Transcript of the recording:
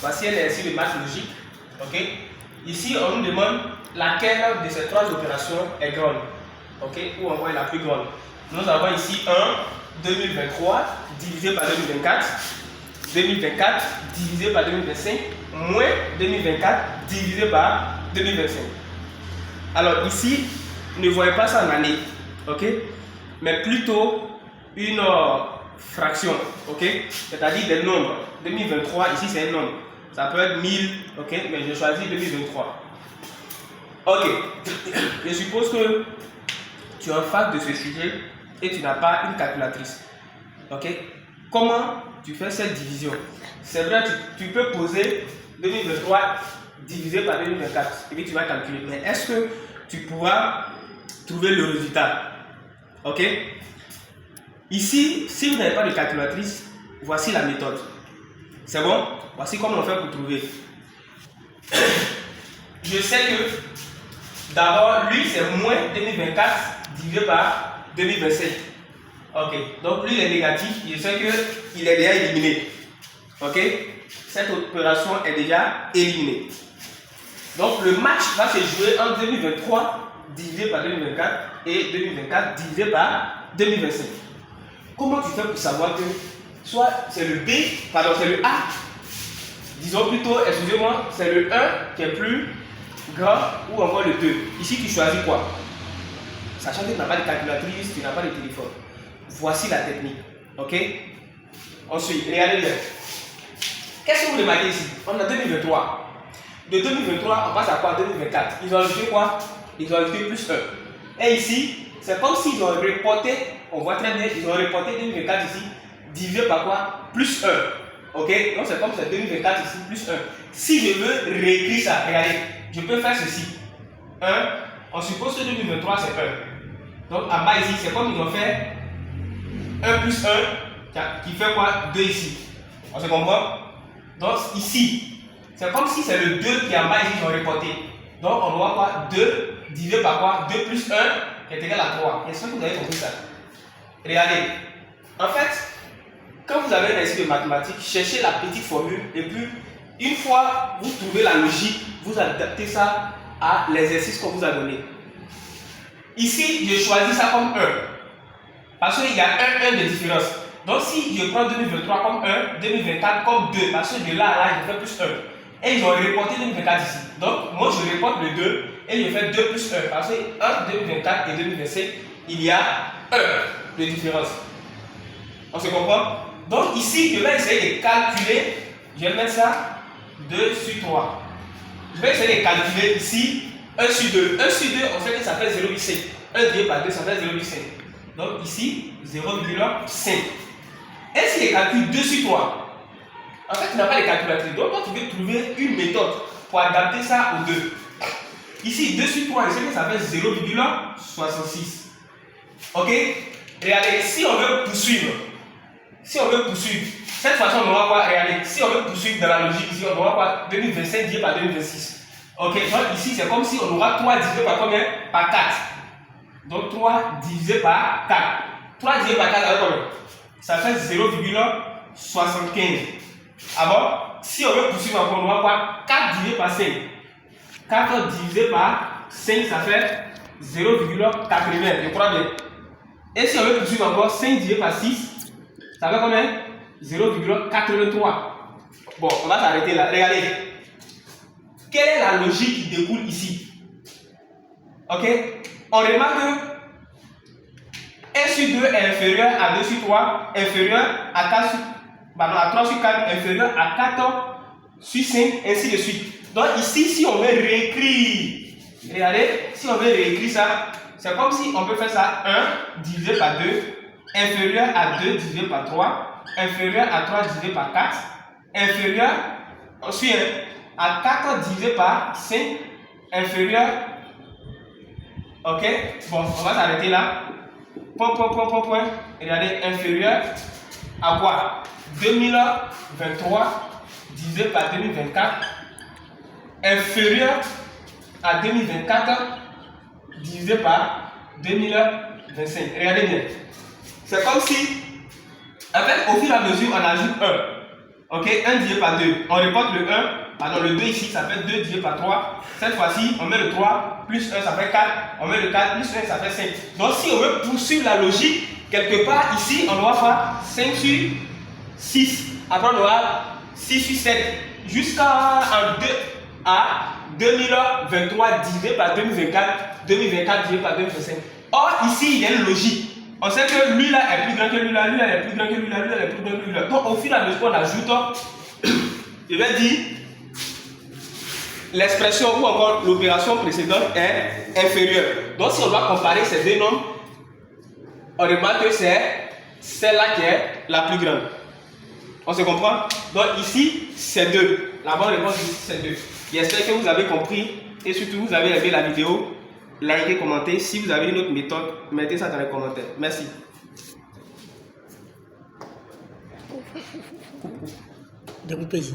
Voici un exercice de maths logique. Ok. Ici, on nous demande laquelle de ces trois opérations est grande. Ok. Ou encore est la plus grande. Nous avons ici 1, 2023 divisé par 2024. 2024 divisé par 2025 moins 2024 divisé par 2025. Alors ici, ne voyez pas ça en année, ok, mais plutôt une fraction, ok, c'est-à-dire des nombres. 2023, ici c'est un nombre, ça peut être 1000, ok, mais je choisis 2023. Ok, je suppose que tu es en face de ce sujet et tu n'as pas une calculatrice, ok. Comment tu fais cette division? C'est vrai, tu peux poser 2023 divisé par 2024 et puis tu vas calculer. Mais est-ce que tu pourras trouver le résultat? Ok? Ici, si vous n'avez pas de calculatrice, voici la méthode. C'est bon? Voici comment on fait pour trouver. Je sais que d'abord, lui c'est moins 2024 divisé par 2025. Ok, donc lui il est négatif, je sais qu'il est déjà éliminé. Ok, cette opération est déjà éliminée. Donc le match va se jouer en 2023 divisé par 2024 et 2024 divisé par 2025. Comment tu fais pour savoir que soit c'est le B, pardon, c'est le A, disons plutôt, excusez-moi, c'est le 1 qui est plus grand ou encore le 2. Ici tu choisis quoi? Sachant que tu n'as pas de calculatrice, tu n'as pas de téléphone. Voici la technique, ok? Ensuite, regardez bien. Qu'est-ce que vous remarquez ici? On a 2023. De 2023, on passe à quoi? 2024. Ils ont ajouté quoi? Ils ont ajouté plus 1. Et ici, c'est comme s'ils ont reporté, on voit très bien, ils ont reporté 2024 ici, divisé par quoi? Plus 1. Ok? Donc c'est comme c'est 2024 ici, plus 1. Si je veux réécrire ça, regardez, je peux faire ceci. 1, on suppose que 2023 c'est 1. Donc en bas ici, c'est comme ils ont fait 1 plus 1 qui fait quoi? 2 ici. On se comprend? Donc ici, c'est comme si c'est le 2 qui est en bas ici qui ont reporté. Donc on voit quoi? 2 divisé par quoi? 2 plus 1 qui est égal à 3. Est-ce que vous avez compris ça? Regardez. En fait, quand vous avez un exercice de mathématiques, cherchez la petite formule et puis une fois vous trouvez la logique, vous adaptez ça à l'exercice qu'on vous a donné. Ici, je choisis ça comme 1. Parce qu'il y a 1 de différence. Donc si je prends 2023 comme 1, 2024 comme 2, parce que de là à là, je fais plus 1. Et ils ont reporté 2024 ici. Donc moi je reporte le 2 et je fais 2 plus 1. Parce que entre 2024 et 2025, il y a 1 de différence. On se comprend? Donc ici, je vais essayer de calculer. Je vais mettre ça 2 sur 3. Je vais essayer de calculer ici 1 sur 2. 1 sur 2, on sait que ça fait 0,5. 1 divisé par 2, ça fait 0,5. Donc ici, 0,5. Et si je calcule 2 sur 3, en fait, tu n'as pas de calculatrice. Donc, tu veux trouver une méthode pour adapter ça aux 2. Ici, 2 sur 3, je sais que ça fait 0,66. Ok? Regardez, si on veut poursuivre, cette fois-ci, on aura quoi? Regardez, si on veut poursuivre dans la logique, ici, on aura quoi? 2025 divisé par 2026. Ok? Donc, ici, c'est comme si on aura 3 divisé par combien? Par 4. Donc 3 divisé par 4. 3 divisé par 4, avec combien? Ça fait 0,75. Alors, si on veut poursuivre encore, on va quoi? 4 divisé par 5. 4 divisé par 5, ça fait 0,80. Je crois bien. Et si on veut poursuivre encore, 5 divisé par 6, ça fait combien? 0,83. Bon, on va s'arrêter là. Regardez. Quelle est la logique qui découle ici? Ok? On remarque que 1 sur 2 est inférieur à 2 sur 3, inférieur à 4 sur, pardon, à 3 sur 4, inférieur à 4 sur 5, ainsi de suite. Donc ici, si on veut réécrire, regardez, si on veut réécrire ça, c'est comme si on peut faire ça 1 divisé par 2, inférieur à 2 divisé par 3, inférieur à 3 divisé par 4, inférieur, ensuite à 4 divisé par 5, inférieur. Ok, bon, on va s'arrêter là. Point. Regardez, inférieur à quoi? 2023 divisé par 2024. Inférieur à 2024 divisé par 2025. Regardez bien. C'est comme si, en fait, au fur et à mesure, on ajoute 1. Ok, 1 divisé par 2. On reporte le 1. Pardon, le 2 ici, ça fait 2 divisé par 3. Cette fois-ci, on met le 3 plus 1, ça fait 4. On met le 4 plus 1, ça fait 5. Donc, si on veut poursuivre la logique, quelque part ici, on doit faire 5 sur 6. Après, on aura 6 sur 7. Jusqu'à 2023 divisé par 2024. 2024 divisé par 2025. Or, ici, il y a une logique. On sait que lui là est plus grand que lui là, lui là est plus grand que lui là, lui là est plus grand que lui là. Donc, au fur et à mesure qu'on ajoute, je vais dire, l'expression ou encore l'opération précédente est inférieure. Donc, si on doit comparer ces deux nombres, on remarque que c'est celle-là qui est la plus grande. On se comprend? Donc, ici, c'est 2. La bonne réponse ici, c'est 2. J'espère que vous avez compris et surtout, vous avez aimé la vidéo. Likez, commentez. Si vous avez une autre méthode, mettez ça dans les commentaires. Merci. Découpez-y.